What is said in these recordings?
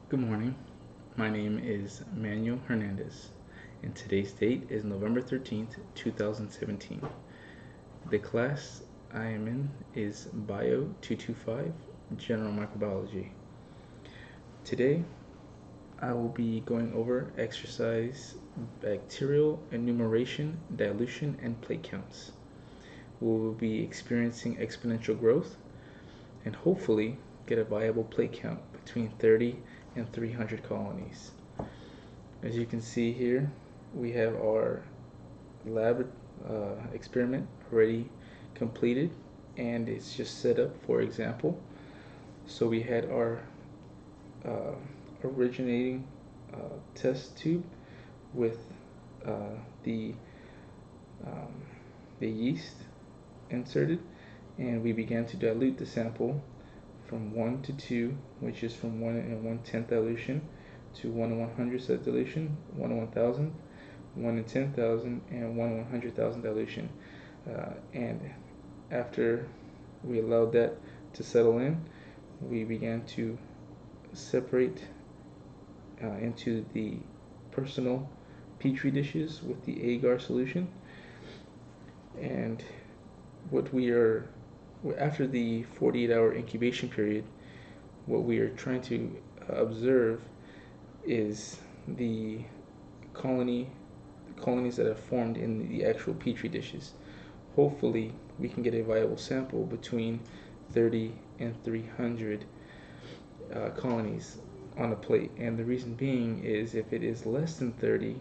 Good morning. My name is Manuel Hernandez, and today's date is November 13th, 2017. The class I am in is Bio 225, General Microbiology. Today, I will be going over exercise bacterial enumeration, dilution, and plate counts. We will be experiencing exponential growth and hopefully get a viable plate count between 30 and 300 colonies. As you can see here, we have our lab experiment already completed, and it's just set up for example. So we had our uh, originating test tube with uh, the um, the yeast inserted, and we began to dilute the sample from 1 to 2, which is from 1 and 1/10 dilution, to 1 and 100th dilution, 1 and 1,000, 1 and 10,000, and 1 and 100,000 dilution. And after we allowed that to settle in, we began to separate into the personal petri dishes with the agar solution. And what we are, after the 48-hour incubation period, what we are trying to observe is the colonies that have formed in the actual petri dishes. Hopefully, we can get a viable sample between 30 and 300 colonies on a plate. And the reason being is if it is less than 30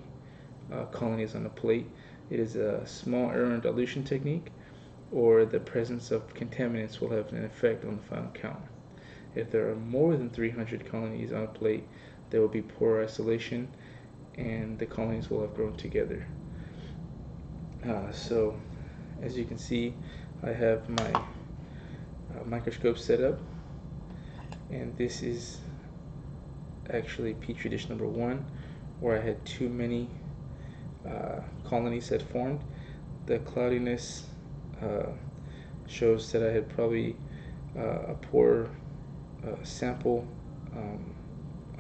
colonies on a plate, it is a small error in dilution technique, or the presence of contaminants will have an effect on the final count. If there are more than 300 colonies on a plate, there will be poor isolation and the colonies will have grown together. So as you can see, I have my microscope set up, and this is actually petri dish number 1, where I had too many colonies that formed. The cloudiness shows that I had probably a poor sample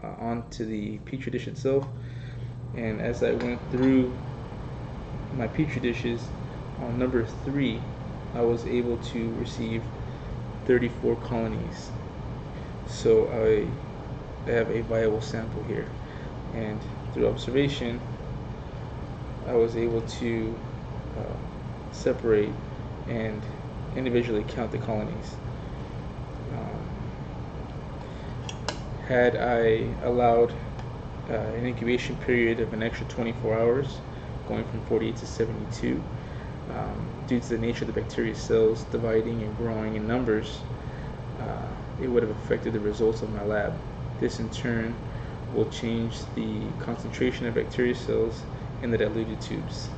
onto the petri dish itself. And as I went through my petri dishes, on number 3, I was able to receive 34 colonies. So I have a viable sample here. And through observation, I was able to separate and individually count the colonies. Had I allowed an incubation period of an extra 24 hours, going from 48 to 72, due to the nature of the bacteria cells dividing and growing in numbers, it would have affected the results of my lab. This in turn will change the concentration of bacteria cells in the diluted tubes.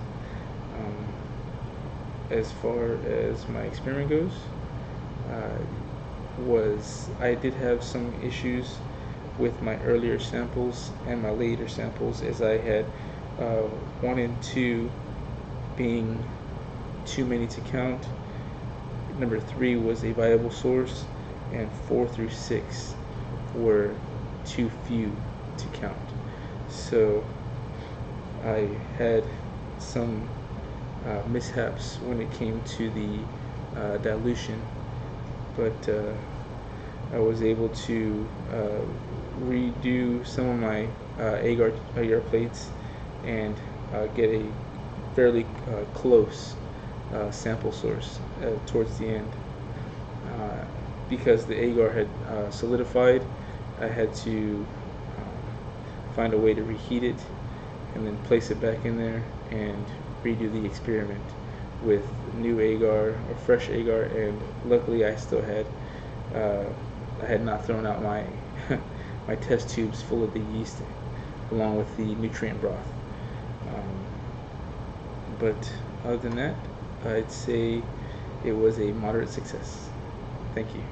As far as my experiment goes, I did have some issues with my earlier samples and my later samples, as I had 1 and 2 being too many to count. Number 3 was a viable source, and 4 through 6 were too few to count. So I had some mishaps when it came to the dilution, but I was able to redo some of my agar plates and get a fairly close sample source towards the end. Because the agar had solidified, I had to find a way to reheat it and then place it back in there and redo the experiment with new agar or fresh agar. And luckily I still had I had not thrown out my my test tubes full of the yeast along with the nutrient broth. But other than that, I'd say it was a moderate success. Thank you.